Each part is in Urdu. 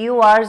TORs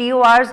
TORs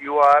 TOR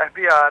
FBR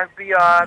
FBR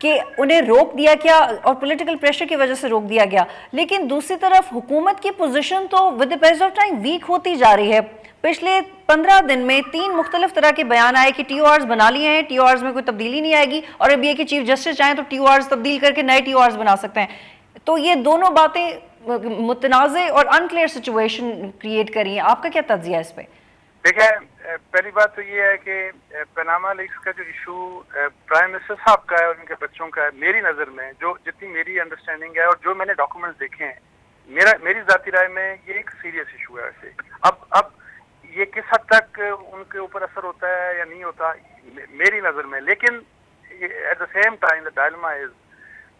کہ انہیں روک دیا گیا اور پولیٹیکل پریشر کی وجہ سے روک دیا گیا، لیکن دوسری طرف حکومت کی پوزیشن تو with the pace of time weak ہوتی جا رہی ہے. پچھلے 15 دن میں 3 مختلف طرح کے بیان آئے کہ ٹی او آرز بنا لیے ہیں، ٹی او آرز میں کوئی تبدیلی نہیں آئے گی، اور اب یہ کہ چیف جسٹس چاہیں تو ٹی او آرز تبدیل کر کے نئے ٹی او آرز بنا سکتے ہیں. تو یہ دونوں باتیں متنازع اور انکلیئر سچویشن کریٹ کری ہیں. آپ کا کیا تجزیہ ہے اس پہ؟ دیکھیں، پہلی بات تو یہ ہے کہ پاناما لیکس کا جو ایشو پرائم منسٹر صاحب کا ہے اور ان کے بچوں کا ہے، میری نظر میں جو جتنی میری انڈرسٹینڈنگ ہے اور جو میں نے ڈاکومنٹس دیکھے ہیں، میری ذاتی رائے میں یہ ایک سیریس ایشو ہے. ویسے اب یہ کس حد تک ان کے اوپر اثر ہوتا ہے یا نہیں ہوتا میری نظر میں، لیکن at the same time the dilemma is,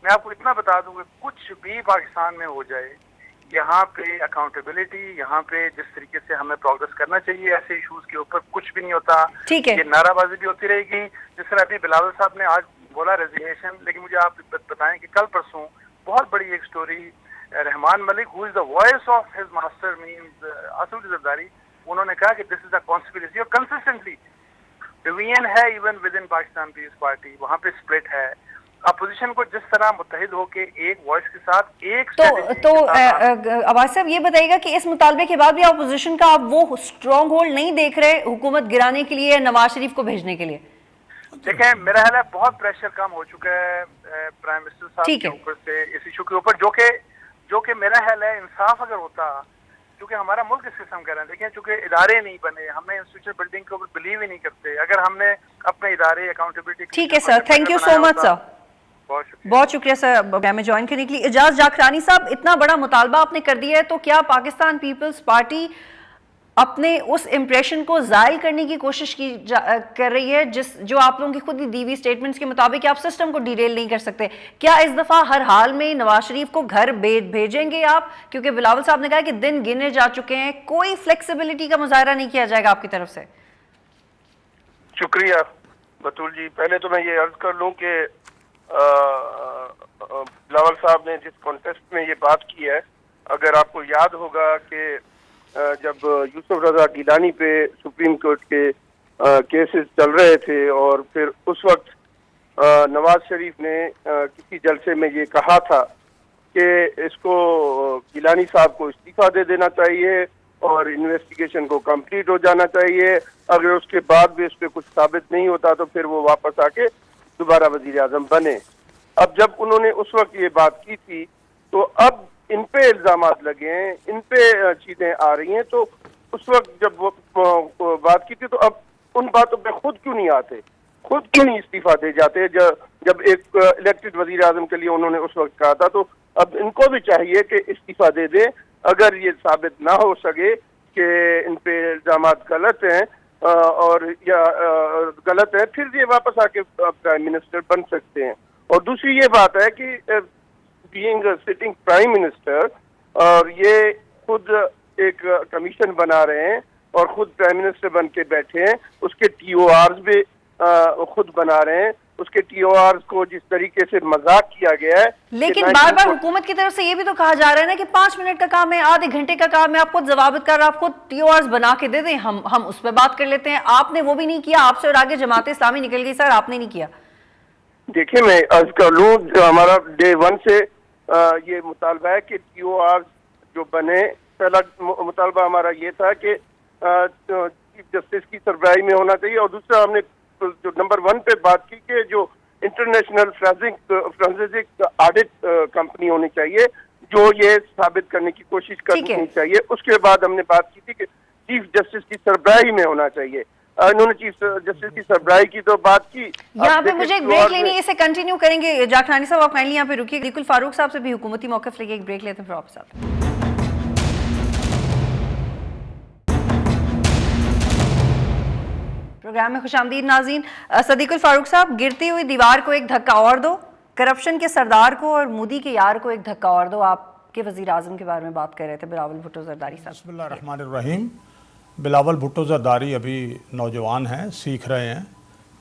میں آپ کو اتنا بتا دوں کہ کچھ بھی پاکستان میں ہو جائے، یہاں پہ اکاؤنٹیبلٹی، یہاں پہ جس طریقے سے ہمیں پروگرس کرنا چاہیے ایسے ایشوز کے اوپر کچھ بھی نہیں ہوتا. یہ نعرہ بازی بھی ہوتی رہے گی. جس طرح ابھی بلاول صاحب نے آج بولا ریزگنیشن، لیکن مجھے آپ بتائیں کہ کل پرسوں بہت بڑی ایک story, Rehman Malik who is the voice of his master means Asif Zardari, انہوں نے کہا کہ دس از اے کانسپریسی، اور کنسسٹنٹلی ڈویژن ہے even within Pakistan Peoples Party, وہاں پہ سپلٹ ہے. اپوزیشن کو جس طرح متحد ہو کے ایک وائس کے ساتھ ایک تو عباس صاحب یہ بتائیے گا کہ اس مطالبے کے بعد بھی اپوزیشن کا آپ وہ اسٹرانگ ہولڈ نہیں دیکھ رہے حکومت گرانے کے لیے، نواز شریف کو بھیجنے کے لیے؟ دیکھیں، میرا خیال ہے بہت پریشر کم ہو چکا ہے پرائم منسٹر صاحب کے اوپر سے اس ایشو کے اوپر، جو کہ میرا خیال ہے انصاف اگر ہوتا، کیونکہ ہمارا ملک اس قسم کا ہے. دیکھیں، چونکہ ادارے نہیں بنے، ہمیں انسٹیٹیوشن بلڈنگ کے اوپر بلیو ہی نہیں کرتے. اگر ہم نے اپنے ادارے اکاؤنٹیبلٹی، ٹھیک ہے سر، تھینک یو سو مچ سر، بہت شکریہ سر میں جوائن کرنے کے لیے. اعجاز جاکرانی صاحب، اتنا بڑا مطالبہ آپ نے کر دیا ہے، تو کیا پاکستان پیپلز پارٹی اپنے اس امپریشن کو زائل کرنے کی کوشش کر رہی ہے جو آپ لوگوں کی خود ہی دی ہوئی اسٹیٹمنٹس کے مطابق آپ سسٹم کو ڈیٹیل نہیں کر سکتے؟ کیا اس دفعہ ہر حال میں نواز شریف کو گھر بھیجیں گے آپ؟ کیونکہ بلاول صاحب نے کہا کہ دن گنے جا چکے ہیں، کوئی فلیکسیبلٹی کا مظاہرہ نہیں کیا جائے گا آپ کی طرف سے. شکریہ بطول جی. پہلے تو میں یہ عرض کر لوں کہ بلاول صاحب نے جس کانٹیسٹ میں یہ بات کی ہے، اگر آپ کو یاد ہوگا کہ جب یوسف رضا گیلانی پہ سپریم کورٹ کے کیسز چل رہے تھے، اور پھر اس وقت نواز شریف نے کسی جلسے میں یہ کہا تھا کہ اس کو گیلانی صاحب کو استعفیٰ دے دینا چاہیے اور انویسٹیگیشن کو کمپلیٹ ہو جانا چاہیے، اگر اس کے بعد بھی اس پہ کچھ ثابت نہیں ہوتا تو پھر وہ واپس آ کے دوبارہ وزیر اعظم بنے. اب جب انہوں نے اس وقت یہ بات کی تھی تو اب ان پہ الزامات لگے ہیں، ان پہ چیزیں آ رہی ہیں، تو اس وقت جب وہ بات کی تھی تو اب ان باتوں پہ خود کیوں نہیں آتے، خود کیوں نہیں استعفیٰ دے جاتے؟ جب ایک الیکٹڈ وزیر اعظم کے لیے انہوں نے اس وقت کہا تھا، تو اب ان کو بھی چاہیے کہ استعفیٰ دے دیں. اگر یہ ثابت نہ ہو سکے کہ ان پہ الزامات غلط ہیں اور یا غلط ہے، پھر یہ واپس آ کے پرائم منسٹر بن سکتے ہیں. اور دوسری یہ بات ہے کہ بینگ سٹنگ پرائم منسٹر، اور یہ خود ایک کمیشن بنا رہے ہیں اور خود پرائم منسٹر بن کے بیٹھے ہیں، اس کے ٹی او آرز بھی خود بنا رہے ہیں. اس کے ٹی او آرز کو جس طریقے سے مذاق کیا گیا ہے، لیکن بار بار حکومت کی طرف سے یہ بھی تو کہا جا رہا ہے نا کہ 5 منٹ کا کام ہے، آدھے گھنٹے کا کام ہے، آپ خود ضوابط کر آپ خود ٹی او آرز بنا کے دے دیں، ہم اس پہ بات کر لیتے ہیں. آپ نے وہ بھی نہیں کیا، آپ سے اور آگے جماعت اسلامی نکل گئی سر، آپ نے نہیں کیا. دیکھیں، میں عرض کر لوں، ہمارا ڈے 1 سے یہ مطالبہ ہے کہ ٹی او آر جو بنے. پہلا مطالبہ ہمارا یہ تھا کہ چیف جسٹس کی سربراہی میں ہونا چاہیے، اور دوسرا ہم نے جو نمبر 1 پہ بات کی کہ جو انٹرنیشنل فرانسک آڈٹ کمپنی ہونی چاہیے جو یہ ثابت کرنے کی کوشش کرنی چاہیے. اس کے بعد ہم نے بات کی تھی کہ چیف جسٹس کی سربراہی میں ہونا چاہیے. انہوں نے چیف جسٹس کی سربراہی کی تو بات کی. یہاں پہ مجھے ایک بریک لینی ہے، اسے کنٹینیو کریں گے. جاکرانی صاحب آپ کائنڈلی یہاں پہ رکیے. صدیق الفاروق صاحب سے بھی حکومتی موقف لے کے ایک بریک لیتے ہیں، پھر واپس آتے ہیں. پروگرام میں خوش آمدید ناظرین. صدیق الفاروق صاحب، گرتی ہوئی دیوار کو ایک دھکا اور دو، کرپشن کے سردار کو اور مودی کے یار کو ایک دھکا اور دو. آپ کے وزیر اعظم کے بارے میں بات کر رہے تھے، بلاول بھٹو زرداری صاحب. بسم اللہ الرحمن الرحیم. بلاول بھٹو زرداری ابھی نوجوان ہیں، سیکھ رہے ہیں.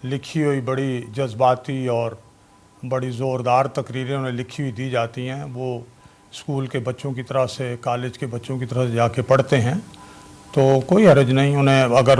لکھی ہوئی بڑی جذباتی اور بڑی زوردار تقریریں انہیں لکھی ہوئی دی جاتی ہیں. وہ اسکول کے بچوں کی طرح سے، کالج کے بچوں کی طرح سے جا کے پڑھتے ہیں، تو کوئی حرج نہیں. انہیں اگر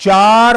4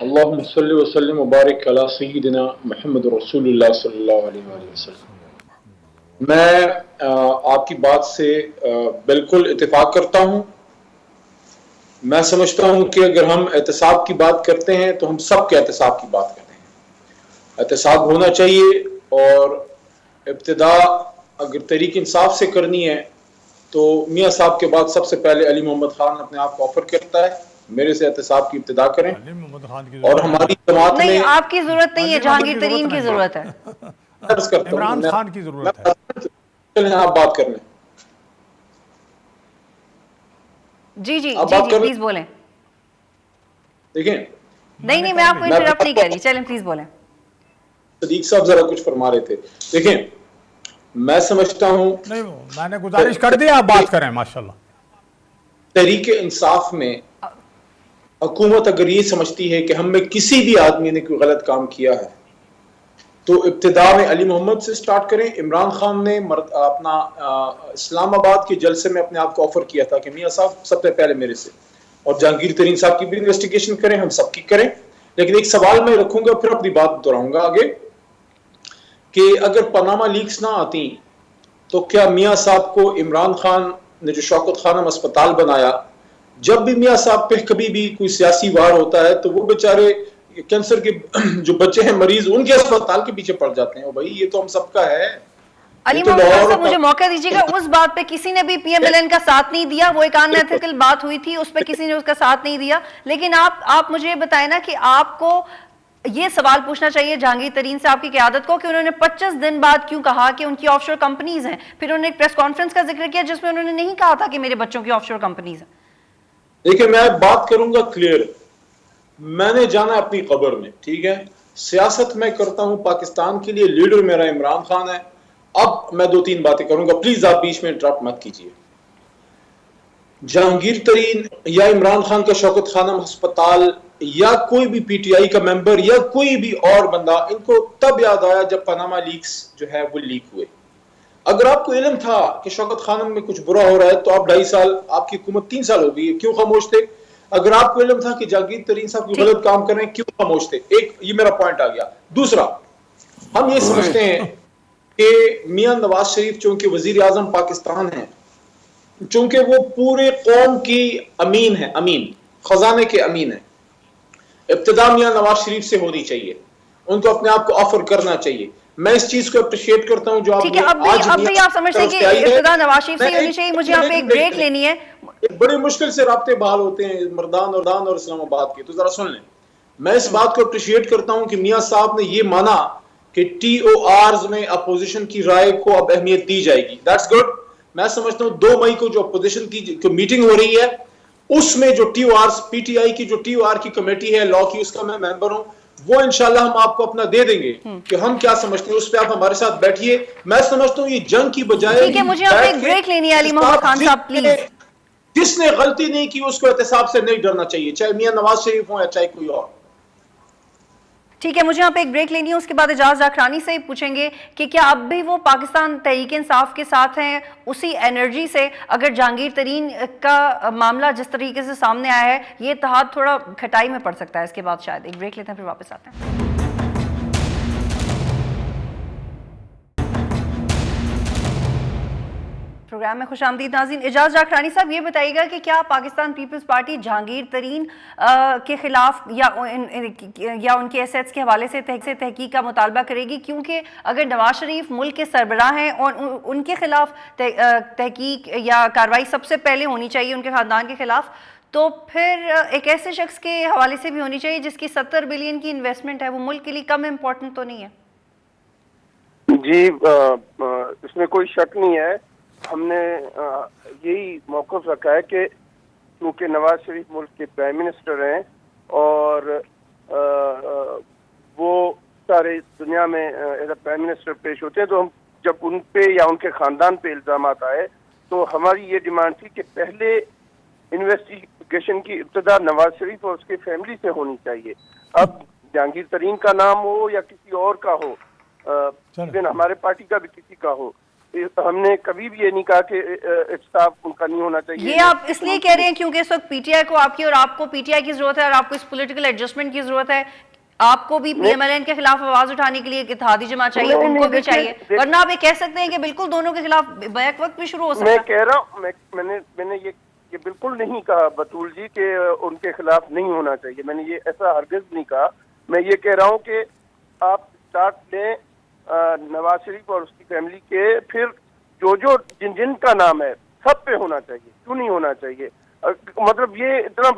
اللهم صل وسلم وبارک علی سیدنا محمد رسول اللہ صلی اللہ علیہ وآلہ وسلم۔ میں آپ کی بات سے بالکل اتفاق کرتا ہوں۔ میں سمجھتا ہوں کہ اگر ہم احتساب کی بات کرتے ہیں تو ہم سب کے احتساب کی بات کرتے ہیں۔ احتساب ہونا چاہیے، اور ابتدا اگر تحریک انصاف سے کرنی ہے تو میاں صاحب کے بعد سب سے پہلے علی محمد خان اپنے آپ کو آفر کرتا ہے، میرے سے احتساب کی ابتدا کریں، علی محمد خان کی اور ہماری جماعت میں نہیں، آپ کی ضرورت نہیں ہے، علی محمد جہانگیر کی ترین کی ضرورت ہے۔ عرض کرتا ہوں، عمران میں- خان کی ضرورت ہے۔ چلیں آپ بات کر لیں۔ جی جی آپ جی بات جی کر لیں۔ پلیز بولیں۔ دیکھیں نہیں میں آپ کو انٹرپٹ نہیں کر رہی، چلیں پلیز بولیں۔ صدیق صاحب ذرا کچھ فرما رہے تھے۔ دیکھیں میں سمجھتا ہوں نہیں، میں نے گزارش کر دی، آپ بات کریں ماشاءاللہ۔ تحریک انصاف میں حکومت اگر یہ سمجھتی ہے کہ ہم میں کسی بھی آدمی نے کوئی غلط کام کیا ہے تو ابتدا میں علی محمد سے سٹارٹ کریں۔ عمران خان نے اپنا اسلام آباد کے جلسے میں اپنے آپ کو آفر کیا تھا کہ میاں صاحب سب سے پہلے میرے سے، اور جہانگیر ترین صاحب کی بھی انویسٹیگیشن کریں، ہم سب کی کریں۔ لیکن ایک سوال میں رکھوں گا، پھر اپنی بات دہراؤں گا آگے، کہ اگر پاناما لیکس نہ آتی تو کیا میاں صاحب کو عمران خان نے جو شوکت خانم اسپتال بنایا، جب بھی میاں صاحب پہ کبھی بھی کوئی سیاسی وار ہوتا ہے تو وہ بیچارے کینسر کے جو بچے ہیں مریض، ان کے اسپتال کے پیچھے پڑ جاتے ہیں؟ اور بھائی یہ تو ہم سب کا ہے۔ علی محمد خان صاحب مجھے موقع دیجیے گا، اس بات پہ کسی نے بھی پی ایم ایل این کا ساتھ نہیں دیا، وہ ایک ان ایتھیکل بات ہوئی تھی، اس پہ کسی نے اس کا ساتھ نہیں دیا۔ لیکن آپ مجھے بتائیں نا کہ آپ کو یہ سوال پوچھنا چاہیے جہانگیر ترین صاحب کی قیادت کو کہ انہوں نے 25 دن بعد کیوں کہا کہ ان کی آف شور کمپنیز ہیں؟ پھر انہوں نے ایک پریس کانفرنس کا ذکر کیا جس میں انہوں نے نہیں کہا تھا کہ میرے بچوں کی آف شور کمپنیز ہیں۔ دیکھیں میں بات کروں گا کلیئر، میں نے جانا اپنی قبر میں، ٹھیک ہے؟ سیاست میں کرتا ہوں پاکستان کے لیے، لیڈر میرا عمران خان ہے۔ اب میں 2-3 باتیں کروں گا، پلیز آپ بیچ میں انٹرپٹ مت کیجیے۔ جہانگیر ترین یا عمران خان کا شوکت خانم ہسپتال یا کوئی بھی پی ٹی آئی کا ممبر یا کوئی بھی اور بندہ، ان کو تب یاد آیا جب پاناما لیکس جو ہے وہ لیک ہوئے۔ اگر آپ کو علم تھا کہ شوکت خانم میں کچھ برا ہو رہا ہے تو آپ 2.5 سال، آپ کی حکومت 3 سال ہو گئی ہے، کیوں خاموش تھے؟ اگر آپ کو علم تھا کہ جہانگیر ترین صاحب کوئی غلط کام کر رہے ہیں، کیوں خاموش تھے؟ ایک یہ میرا پوائنٹ آ گیا۔ دوسرا، ہم یہ سمجھتے ہیں کہ میاں نواز شریف چونکہ وزیر اعظم پاکستان ہیں، چونکہ وہ پورے قوم کی امین ہے، امین خزانے کے امین ہیں، ابتدا میاں نواز شریف سے ہونی چاہیے، ان کو اپنے آپ کو آفر کرنا چاہیے۔ میں اس چیز کو اپریشیٹ کرتا ہوں جو آپ ٹھیک ہے، اب بھی آپ سمجھتے ہیں کہ ابتدا نواز شریف سے ہونی چاہیے۔ مجھے یہاں پہ ایک بریک لینی ہے۔ بڑے مشکل سے رابطے بحال ہوتے ہیں مردان اور اسلام آباد کے، تو ذرا سن لیں۔ میں اس بات کو اپریشیٹ کرتا ہوں کہ میاں صاحب نے یہ مانا کہ ٹی او آرز میں اپوزیشن کی رائے کو اب اہمیت دی جائے گی، دیٹس گڈ۔ میں سمجھتا ہوں 2 مئی کو جو اپوزیشن کی میٹنگ ہو رہی ہے، اس میں جو ٹی او آرز، پی ٹی آئی کی جو ٹی او آر کی کمیٹی ہے لا کی، اس کا میں ممبر ہوں، وہ انشاءاللہ ہم آپ کو اپنا دے دیں گے کہ ہم کیا سمجھتے ہیں، اس پہ آپ ہمارے ساتھ بیٹھیے۔ میں سمجھتا ہوں یہ جنگ کی بجائے ٹھیک ہے، مجھے یہاں پہ ایک بریک لینی ہے علی محمد خان صاحب پلیز۔ جس نے غلطی نہیں کی اس کو احتساب سے نہیں ڈرنا چاہیے، چاہے میاں نواز شریف ہوں یا چاہے کوئی اور۔ ٹھیک ہے، مجھے یہاں پہ ایک بریک لینی ہے، اس کے بعد اعجاز زاکرانی سے پوچھیں گے کہ کیا اب بھی وہ پاکستان تحریک انصاف کے ساتھ ہیں اسی انرجی سے؟ اگر جہانگیر ترین کا معاملہ جس طریقے سے سامنے آیا ہے، یہ اتحاد تھوڑا کھٹائی میں پڑ سکتا ہے اس کے بعد شاید۔ ایک بریک لیتے ہیں پھر واپس آتے ہیں۔ پروگرام میں خوش آمدید ناظرین۔ اعجاز زاکرانی صاحب یہ بتائیے گا کہ کیا پاکستان پیپلز پارٹی جہانگیر ترین کے خلاف یا ان کے ایسیٹس کے حوالے سے تحقیق کا مطالبہ کرے گی؟ کیونکہ اگر نواز شریف ملک کے سربراہ ہیں اور ان کے خلاف تحقیق یا کارروائی سب سے پہلے ہونی چاہیے ان کے خاندان کے خلاف، تو پھر ایک ایسے شخص کے حوالے سے بھی ہونی چاہیے جس کی 70 بلین کی انویسٹمنٹ ہے، وہ ملک کے لیے کم امپورٹنٹ تو نہیں ہے؟ جی اس میں کوئی شک نہیں ہے۔ ہم نے یہی موقف رکھا ہے کہ کیونکہ نواز شریف ملک کے پرائم منسٹر ہیں اور وہ سارے دنیا میں ایز اے پرائم منسٹر پیش ہوتے ہیں، تو ہم جب ان پہ یا ان کے خاندان پہ الزامات آئے تو ہماری یہ ڈیمانڈ تھی کہ پہلے انویسٹیگیشن کی ابتدا نواز شریف اور اس کی فیملی سے ہونی چاہیے۔ اب جہانگیر ترین کا نام ہو یا کسی اور کا ہو، ایون ہمارے پارٹی کا بھی کسی کا ہو، ہم نے کبھی بھی یہ نہیں کہا کہ احتساب ان کا نہیں ہونا چاہیے. یہ آپ اس لیے کہہ رہے ہیں کیونکہ اس وقت پی ٹی آئی کو آپ کی اور آپ کو پی ٹی آئی کی ضرورت ہے اور آپ کو اس پولیٹیکل ایڈجسٹمنٹ کی ضرورت ہے. آپ کو بھی پی ایم ایل این کے خلاف آواز اٹھانے کے لیے ایک اتحادی جماعت چاہیے, ان کو بھی چاہیے, ورنہ آپ یہ کہہ سکتے ہیں کہ بالکل دونوں کے خلاف بیک وقت بھی شروع ہو سکتا ہے. میں کہہ رہا ہوں, میں نے یہ بالکل نہیں کہا بطول جی کہ ان کے خلاف نہیں ہونا چاہیے, میں نے یہ ایسا ہرگز نہیں کہا. میں یہ کہہ رہا ہوں کہ آپ اسٹارٹ لیں نواز شریف اور اس کی فیملی کے, پھر جو جن کا نام ہے سب پہ ہونا چاہیے, کیوں نہیں ہونا چاہیے. مطلب یہ اتنا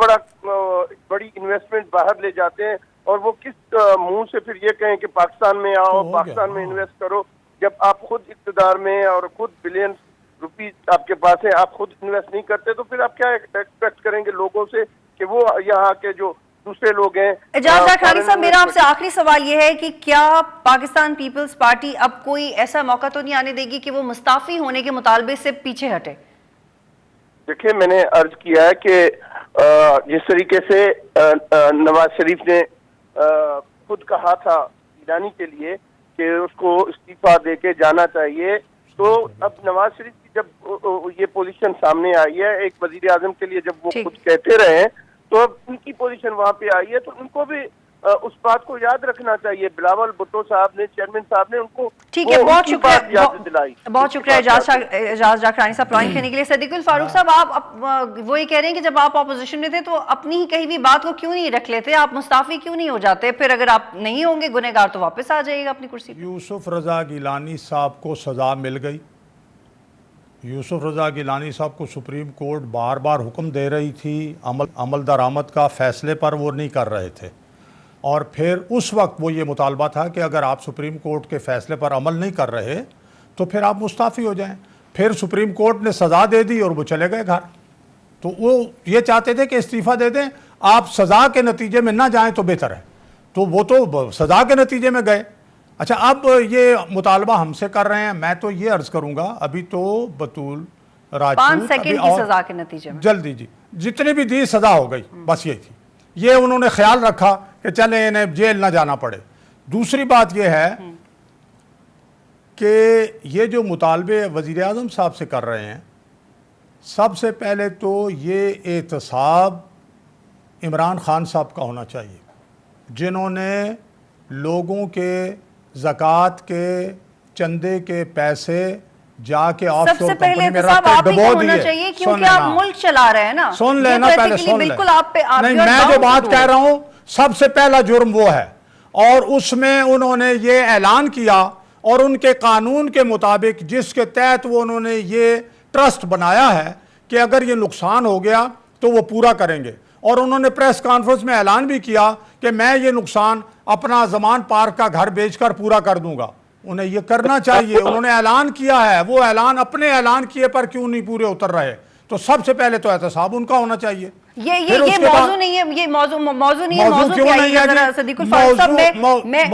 بڑی انویسٹمنٹ باہر لے جاتے ہیں اور وہ کس منہ سے پھر یہ کہیں کہ پاکستان میں آؤ, پاکستان میں انویسٹ کرو, جب آپ خود اقتدار میں اور خود بلین روپیز آپ کے پاس ہے, آپ خود انویسٹ نہیں کرتے, تو پھر آپ کیا ایکسپیکٹ کریں گے لوگوں سے کہ وہ یہاں کے جو دوسرے لوگ ہیں. اعجاز جاکھانی صاحب, میرا آپ سے آخری سوال یہ ہے کہ کیا پاکستان پیپلز پارٹی اب کوئی ایسا موقع تو نہیں آنے دے گی کہ وہ مستعفی ہونے کے مطالبے سے پیچھے ہٹے؟ دیکھیں, میں نے عرض کیا ہے کہ جس طریقے سے نواز شریف نے خود کہا تھا گیلانی کے لیے کہ اس کو استعفیٰ دے کے جانا چاہیے, تو اب نواز شریف کی جب یہ پوزیشن سامنے آئی ہے ایک وزیر اعظم کے لیے, جب وہ خود کہتے رہے ہیں, تو اب ان کی پوزیشن وہاں پہ آئی ہے, تو ان کو بھی اس بات کو یاد رکھنا چاہیے. بلاول بھٹو صاحب نے, چیئرمین صاحب نے ان کو ٹھیک ہے, بہت شکریہ, بہت شکریہ اعجاز جاکھانی صاحب پلائن کرنے کے لیے. صدیق الفاروق صاحب, آپ وہ یہ کہہ رہے ہیں کہ جب آپ اپوزیشن میں تھے تو اپنی ہی کہی ہوئی بات کو کیوں نہیں رکھ لیتے, آپ مستعفی کیوں نہیں ہو جاتے, پھر اگر آپ نہیں ہوں گے گنہگار تو واپس آ جائے گا اپنی کرسی پہ. یوسف رضا گیلانی صاحب کو سزا مل گئی. یوسف رضا گیلانی صاحب کو سپریم کورٹ بار بار حکم دے رہی تھی, عمل درآمد کا فیصلے پر وہ نہیں کر رہے تھے, اور پھر اس وقت وہ یہ مطالبہ تھا کہ اگر آپ سپریم کورٹ کے فیصلے پر عمل نہیں کر رہے تو پھر آپ مستعفی ہو جائیں. پھر سپریم کورٹ نے سزا دے دی اور وہ چلے گئے گھر. تو وہ یہ چاہتے تھے کہ استعفیٰ دے دیں, آپ سزا کے نتیجے میں نہ جائیں تو بہتر ہے, تو وہ تو سزا کے نتیجے میں گئے. اچھا, اب یہ مطالبہ ہم سے کر رہے ہیں, میں تو یہ عرض کروں گا, ابھی تو بطول راجپوت 5 سیکنڈ کی سزا کے نتیجے میں جلدی جی جتنی بھی دی سزا ہو گئی, بس یہی تھی. یہ انہوں نے خیال رکھا کہ چلیں انہیں جیل نہ جانا پڑے. دوسری بات یہ ہے کہ یہ جو مطالبے وزیر اعظم صاحب سے کر رہے ہیں, سب سے پہلے تو یہ احتساب عمران خان صاحب کا ہونا چاہیے, جنہوں نے لوگوں کے زکوٰۃ کے چندے کے پیسے جا کے آف سب شور سے پہلے کمپنی میں احتساب رکھ آپ کے ہی کو ڈبو ہونا دیے. چاہیے کیونکہ آپ ملک چلا رہے ہیں نا. سن لینا پہلے, سن لیں. بالکل آپ پہ نہیں, میں جو بات کہہ رہا ہوں سب سے پہلا جرم وہ ہے, اور اس میں انہوں نے یہ اعلان کیا, اور ان کے قانون کے مطابق جس کے تحت وہ انہوں نے یہ ٹرسٹ بنایا ہے کہ اگر یہ نقصان ہو گیا تو وہ پورا کریں گے, اور انہوں نے پریس کانفرنس میں اعلان بھی کیا کہ میں یہ نقصان اپنا زمان پارک کا گھر بیچ کر پورا کر دوں گا. انہیں یہ کرنا چاہیے, انہوں نے اعلان کیا ہے, وہ اعلان اپنے اعلان کیے پر کیوں نہیں پورے اتر رہے. تو سب سے پہلے تو احتساب ان کا ہونا چاہیے. یہ موضوع نہیں ہے, یہ موضوع نہیں ہے. موضوع کیوں نہیں ہے؟ صدیق الفاروق صاحب,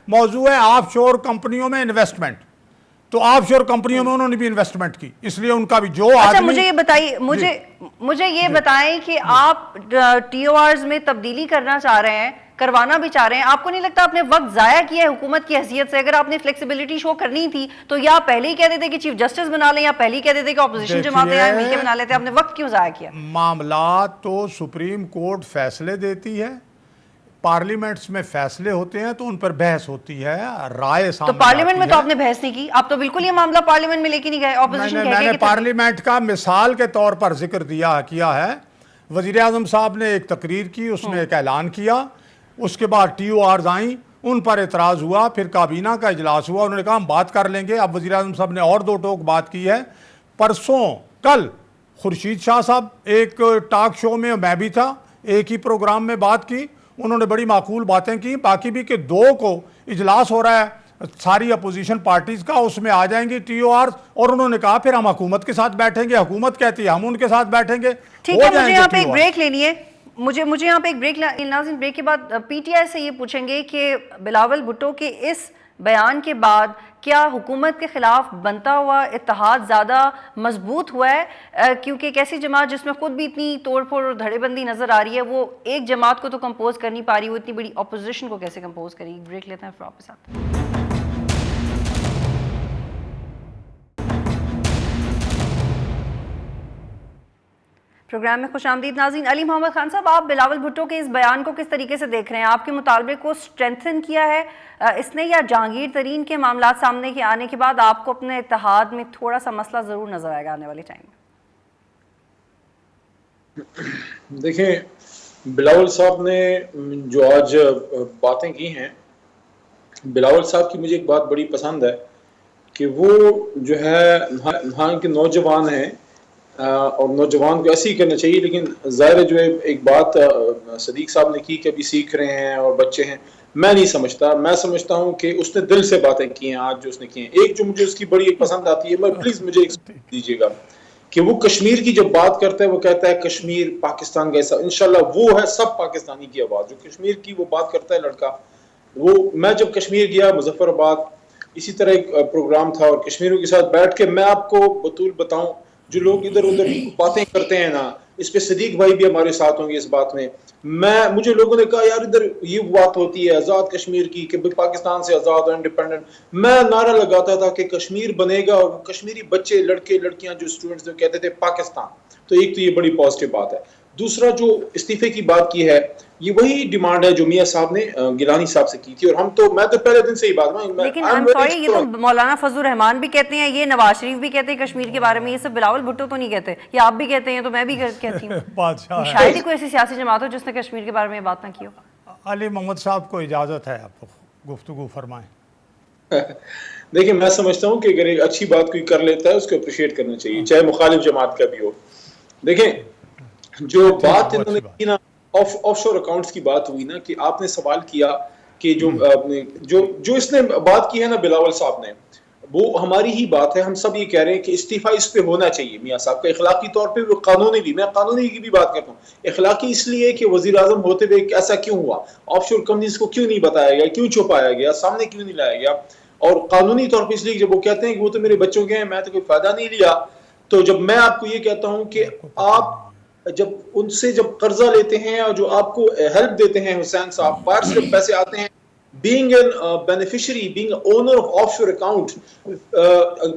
موضوع ہے آف شور کمپنیوں میں انویسٹمنٹ. تو آف شور کمپنیوں میں انہوں نے بھی انویسٹمنٹ کی, اس لیے ان کا بھی جو اچھا مجھے یہ بتائیے, مجھے یہ بتائیں کہ آپ ٹی او آرز میں تبدیلی کرنا چاہ رہے ہیں, کروانا بھی چاہ رہے ہیں, آپ کو نہیں لگتا آپ نے وقت ضائع کیا ہے حکومت کی حیثیت سے؟ اگر آپ نے فلیکسیبلٹی شو کرنی تھی تو یا پہلے ہی کہہ دیتے کہ چیف جسٹس بنا لیں, یا پہلے ہی کہہ دیتے کہ اپوزیشن جماعتیں آئیں مل کے بنا لیتے. آپ نے وقت کیوں ضائع کیا؟ معاملات تو سپریم کورٹ فیصلے دیتی ہے, پارلیمنٹس میں فیصلے ہوتے ہیں تو ان پر بحث ہوتی ہے, رائے سامنے. تو پارلیمنٹ میں تو آپ نے بحث نہیں کی, آپ تو بالکل یہ معاملہ پارلیمنٹ میں لے کے نہیں گئے. اپوزیشن میں نے پارلیمنٹ کا مثال کے طور پر ذکر کیا ہے. وزیر اعظم صاحب نے ایک تقریر کی, اس میں ایک اعلان کیا, اس کے بعد ٹی او آرز آئیں, ان پر اعتراض ہوا, پھر کابینہ کا اجلاس ہوا, انہوں نے کہا ہم بات کر لیں گے. اب وزیر اعظم صاحب نے اور 2 ٹوک بات کی ہے. کل خورشید شاہ صاحب ایک ٹاک شو میں, میں بھی تھا, ایک ہی پروگرام میں بات کی, انہوں نے بڑی معقول باتیں کی. باقی بھی کہ 2 کو اجلاس ہو رہا ہے ساری اپوزیشن پارٹیز کا, اس میں آ جائیں گی ٹی او آرز, اور انہوں نے کہا پھر ہم حکومت کے ساتھ بیٹھیں گے, حکومت کہتی ہے ہم ان کے ساتھ بیٹھیں گے. ٹھیک ہے, مجھے یہاں پہ ایک بریک لینی ہے, مجھے یہاں پہ ایک بریک. ناظرین, بریک کے بعد پی ٹی آئی سے یہ پوچھیں گے کہ بلاول بھٹو کے اس بیان کے بعد کیا حکومت کے خلاف بنتا ہوا اتحاد زیادہ مضبوط ہوا ہے؟ کیونکہ ایک ایسی جماعت جس میں خود بھی اتنی توڑ پھوڑ اور دھڑے بندی نظر آ رہی ہے, وہ ایک جماعت کو تو کمپوز کر نہیں پا رہی, وہ اتنی بڑی اپوزیشن کو کیسے کمپوز کرے گی؟ بریک لیتے ہیں, پھر واپس آتے ہیں. پروگرام میں خوش آمدید ناظرین. علی محمد خان صاحب، آپ بلاول بھٹو کے اس بیان کو کس طریقے سے دیکھ رہے ہیں؟ آپ کے مطالبے کو اسٹرینتھن کیا ہے اس نے، یا جہانگیر ترین کے معاملات سامنے کے آنے کے بعد آپ کو اپنے اتحاد میں تھوڑا سا مسئلہ ضرور نظر آئے گا آنے والے ٹائم میں؟ دیکھیں، بلاول صاحب نے جو آج باتیں کی ہیں، بلاول صاحب کی مجھے ایک بات بڑی پسند ہے کہ وہ جو ہے وہاں کے نوجوان ہیں اور نوجوان کو ایسے ہی کرنا چاہیے، لیکن ظاہر جو ہے ایک بات صدیق صاحب نے کی کہ ابھی سیکھ رہے ہیں اور بچے ہیں، میں نہیں سمجھتا. میں سمجھتا ہوں کہ اس نے دل سے باتیں کی ہیں آج جو اس نے کی ہیں. ایک جو مجھے اس کی بڑی پسند آتی ہے، پلیز مجھے دیجیے گا، کہ وہ کشمیر کی جب بات کرتا ہے وہ کہتا ہے کشمیر پاکستان کا حصہ. انشاءاللہ وہ ہے سب پاکستانی کی آواز جو کشمیر کی وہ بات کرتا ہے لڑکا. وہ میں جب کشمیر گیا مظفر آباد، اسی طرح ایک پروگرام تھا اور کشمیریوں کے ساتھ بیٹھ کے میں آپ کو بطول بتاؤں، جو لوگ ادھر ادھر باتیں کرتے ہیں نا، اس پہ صدیق بھائی بھی ہمارے ساتھ ہوں گے اس بات میں. مجھے لوگوں نے کہا یار ادھر یہ بات ہوتی ہے آزاد کشمیر کی کہ پاکستان سے آزاد اور انڈیپینڈنٹ. میں نعرہ لگاتا تھا کہ کشمیر بنے گا، اور کشمیری بچے لڑکے لڑکیاں جو اسٹوڈنٹس جو کہتے تھے پاکستان. تو ایک تو یہ بڑی پازیٹیو بات ہے. دوسرا جو استعفے کی بات کی ہے، یہ وہی ڈیمانڈ ہے جو میاں صاحب نے گیلانی صاحب سے کی تھی، اور میں تو پہلے دن سے ہی بات لیکن یہ تو مولانا فضل الرحمان بھی کہتے ہیں، یہ نواز شریف بھی کہتے ہیں کشمیر کے بارے میں، یہ سب بلاول بھٹو تو نہیں کہتے. یہ آپ بھی کہتے ہیں تو میں بھی کہتی ہوں. شاید ہی کوئی ایسی سیاسی جماعت ہو جس نے کشمیر کے بارے میں بات نہ کی ہو. علی محمد صاحب کو اجازت ہے، آپ گفتگو فرمائیں. دیکھیں، میں سمجھتا ہوں کہ اگر ایک اچھی بات کوئی کر لیتا ہے اس کو اپریشیٹ کرنا چاہیے، چاہے مخالف جماعت کا بھی ہو. دیکھیں، جو بات انہوں نے کی نا آف شور اکاؤنٹس کی بات ہوئی نا، کہ آپ نے سوال کیا کہ جو اس نے بات کی ہے نا بلاول صاحب نے، وہ ہماری ہی بات ہے. ہم سب یہ کہہ رہے ہیں کہ استعفیٰ اس پہ ہونا چاہیے میاں صاحب کا، اخلاقی طور پہ، وہ قانونی بھی. میں قانونی کی بھی بات کرتا ہوں. اخلاقی اس لیے کہ وزیر اعظم ہوتے ہوئے ایسا کیوں ہوا، آف شور کمپنیز کو کیوں نہیں بتایا گیا، کیوں چھپایا گیا، سامنے کیوں نہیں لایا گیا. اور قانونی طور پہ اس لیے جب وہ کہتے ہیں کہ وہ تو میرے بچوں کے ہیں، میں تو کوئی فائدہ نہیں لیا. تو جب میں آپ کو یہ کہتا ہوں کہ آپ جب ان سے جب قرضہ لیتے ہیں اور جو آپ کو ہیلپ دیتے ہیں، حسین صاحب باہر سے جب پیسے آتے ہیں، being a beneficiary, being an owner of offshore account,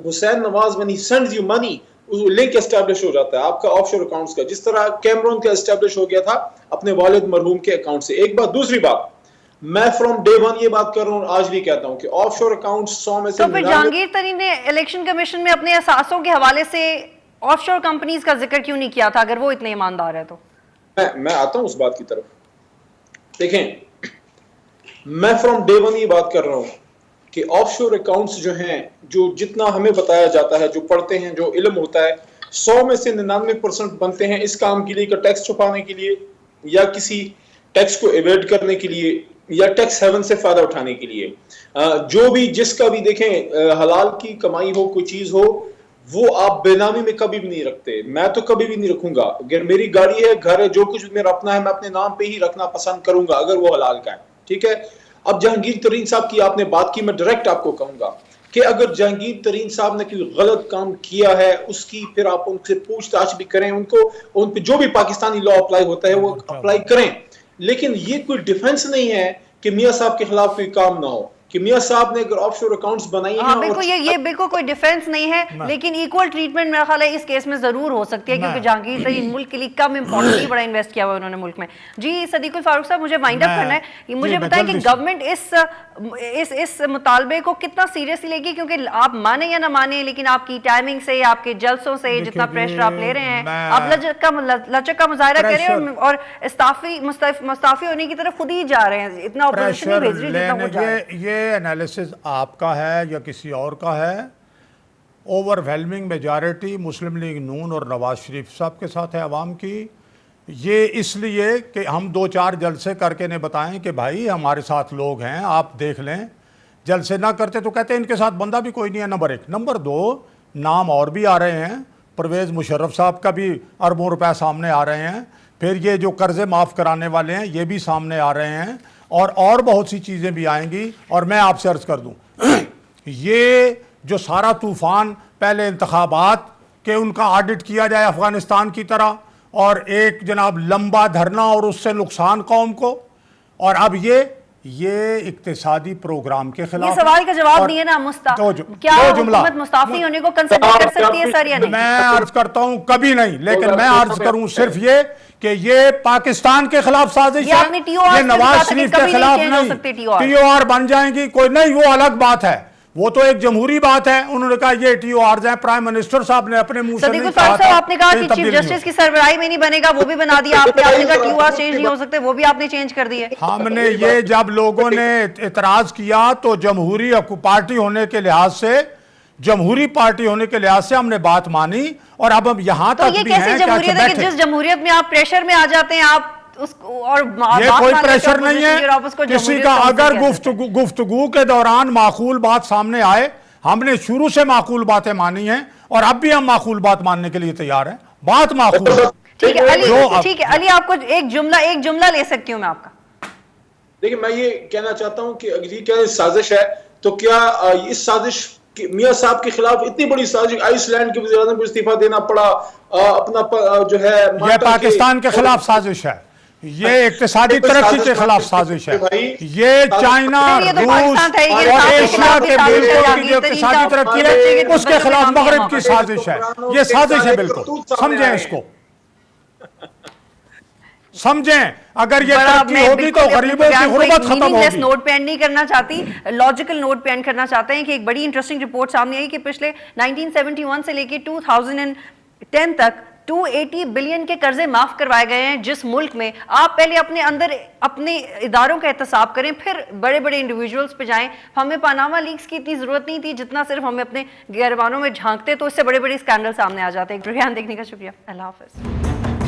Hussain Nawaz when he sends you money link establish ہو جاتا ہے آپ کا آف شور اکاؤنٹس کا، جس طرح کیمرون کا اسٹیبلش ہو گیا تھا اپنے والد مرحوم کے اکاؤنٹ سے. ایک بات. دوسری بات، میں فرام ڈے ون یہ بات کر رہا ہوں، آج بھی کہتا ہوں کہ آف شور اکاؤنٹس 100 میں سے. تو پھر جہانگیر ترین نے الیکشن کمیشن میں اپنے اثاثوں کے حوالے سے آف شور کمپنیز کا ذکر کیوں نہیں کیا تھا اگر وہ اتنے ایماندار ہے تو؟ میں آتا ہوں اس بات کی طرف. دیکھیں، میں فرام ڈے ون یہ بات کر رہا ہوں کہ آف شور اکاؤنٹس جو ہیں، جو جتنا ہمیں بتایا جاتا ہے، جو پڑھتے ہیں، جو علم ہوتا ہے، 100 میں سے 99% بنتے ہیں اس کام کے لیے کہ ٹیکس چھپانے کے لیے، یا کسی ٹیکس کو ایویڈ کرنے کے لیے، یا ٹیکس ہیون سے فائدہ اٹھانے کے لیے. جو بھی جس کا بھی دیکھیں حلال کی کمائی ہو، کوئی چیز ہو، وہ آپ بے نامی میں کبھی بھی نہیں رکھتے. میں تو کبھی بھی نہیں رکھوں گا. اگر میری گاڑی ہے، گھر ہے، جو کچھ میرا اپنا ہے، میں اپنے نام پہ ہی رکھنا پسند کروں گا اگر وہ حلال کا ہے. ٹھیک ہے. اب جہانگیر ترین صاحب کی آپ نے بات کی، میں ڈائریکٹ آپ کو کہوں گا کہ اگر جہانگیر ترین صاحب نے کوئی غلط کام کیا ہے، اس کی پھر آپ ان سے پوچھ تاچھ بھی کریں، ان پہ جو بھی پاکستانی لا اپلائی ہوتا ہے وہ اپلائی کریں. لیکن یہ کوئی ڈیفنس نہیں ہے کہ میاں صاحب کے خلاف کوئی کام نہ ہو، کہ میاں صاحب نے اگر آف شور اکاؤنٹس بنائی ہیں. بالکل، یہ بالکل کوئی ڈیفنس نہیں ہے، لیکن ایکول ٹریٹمنٹ میرا خیال ہے اس کیس میں ضرور ہو سکتی ہے، کیونکہ جہانگیر ترین ملک کے لیے کم امپورٹنٹلی بڑا انویسٹ کیا ہوا انہوں نے ملک میں. جی صدیق الفاروق صاحب، مجھے وائنڈ اپ کرنا ہے. مجھے بتائیں کہ گورنمنٹ اس مطالبے کو کتنا سیریسلی لے گی، کیونکہ آپ مانیں یا نہ مانیں لیکن آپ کی ٹائمنگ سے، آپ کے جلسوں سے جتنا پریشر آپ لے رہے ہیں، آپ لچک کا مظاہرہ کر رہے ہیں اور مستعفی ہونے کی طرف خود ہی جا رہے ہیں. اتنا اپوزیشن نہیں بھیج رہی جتنا وہ جا رہے ہیں. یہ انالیسز آپ کا ہے یا کسی اور کا ہے؟ اوور ویلمنگ میجارٹی مسلم لیگ نون اور نواز شریف صاحب کے ساتھ ہے عوام کی. یہ اس لیے کہ ہم 2-4 جلسے کر کے نے بتائیں کہ بھائی ہمارے ساتھ لوگ ہیں، آپ دیکھ لیں. جلسے نہ کرتے تو کہتے ہیں ان کے ساتھ بندہ بھی کوئی نہیں ہے. نمبر 1. نمبر 2، نام اور بھی آ رہے ہیں. پرویز مشرف صاحب کا بھی اربوں روپے سامنے آ رہے ہیں. پھر یہ جو قرضے معاف کرانے والے ہیں یہ بھی سامنے آ رہے ہیں، اور بہت سی چیزیں بھی آئیں گی. اور میں آپ سے عرض کر دوں، یہ جو سارا طوفان، پہلے انتخابات کہ ان کا آڈٹ کیا جائے افغانستان کی طرح، اور ایک جناب لمبا دھرنا اور اس سے نقصان قوم کو، اور اب یہ یہ اقتصادی پروگرام کے خلاف یہ سوال کا جواب اور دیے نا دو کیا جملہ حکومت مستعفی ہونے کو کنسیڈر کر سکتی ہے سر یا نہیں؟ میں عرض کرتا ہوں کبھی نہیں، لیکن میں عرض کروں صرف یہ کہ یہ پاکستان کے خلاف سازش یہ ہے، آپ نے TOR یہ نواز شریف کے خلاف نہیں۔ ٹی او آر بن جائیں گی کوئی نہیں، وہ الگ بات ہے، وہ تو ایک جمہوری بات ہے۔ انہوں نے کہا یہ ٹی او آرز ہیں، پرائم منسٹر صاحب نے اپنے منہ سے صدیق نہیں الفاظ صاحب آپ نے کہا کہ کہ چیف جسٹس کی سربراہی میں نہیں بنے گا، وہ بھی بنا دیا آپ نے کہا ٹی او آر چینج نہیں ہو سکتے، وہ بھی آپ نے چینج کر دیے۔ ہم نے یہ جب لوگوں نے اعتراض کیا تو جمہوری پارٹی ہونے کے لحاظ سے ہم نے بات مانی، اور اب ہم یہاں تو تک یہ بھی ہیں کیسے کہ جمہوریت ہے کہ جس جمہوریت میں آپ پریشر میں آ جاتے ہیں آپ اس اور یہ کوئی پریشر نہیں ہے کسی کا۔ اگر گفتگو کے دوران معقول بات سامنے آئے، ہم نے شروع سے معقول باتیں مانی ہیں اور اب بھی ہم معقول بات ماننے کے لیے تیار ہیں، بات معقول ہے۔ ٹھیک ہے علی، آپ کو ایک جملہ لے سکتی ہوں میں آپ کا۔ دیکھیں میں یہ کہنا چاہتا ہوں کہ اگر یہ کیا سازش ہے تو کیا اس سازش میاں صاحب کے خلاف اتنی بڑی سازش، آئس لینڈ کے وزیر اعظم کو استعفیٰ دینا پڑا، اپنا جو ہے یہ پاکستان کے خلاف سازش ہے، یہ اقتصادی ترقی کے خلاف سازش ہے، یہ چائنا، روس اور ایشیا کے ملکوں کی جو اقتصادی ترقی ہے اس کے خلاف مغرب کی سازش ہے، یہ سازش ہے بالکل، سمجھیں اس کو، سمجھیں۔ اگر یہ ترقی ہوگی تو غریبوں کی غربت ختم ہوگی۔ نوٹ پہ اینڈ نہیں کرنا چاہتی، لاجیکل نوٹ پہ اینڈ کرنا چاہتے ہیں کہ ایک بڑی انٹرسٹنگ رپورٹ سامنے آئی کہ پچھلے 1971 سے لے کے 2010 تک 280 بلین کے قرضے معاف کروائے گئے ہیں جس ملک میں۔ آپ پہلے اپنے اندر اپنے اداروں کا احتساب کریں، پھر بڑے بڑے انڈیویجولز پہ جائیں۔ ہمیں پاناما لیکس کی اتنی ضرورت نہیں تھی جتنا صرف ہمیں اپنے گہربانوں میں جھانکتے تو اس سے بڑے بڑے اسکینڈل سامنے آ جاتے ہیں۔ پروگرام دیکھنے کا شکریہ، اللہ حافظ۔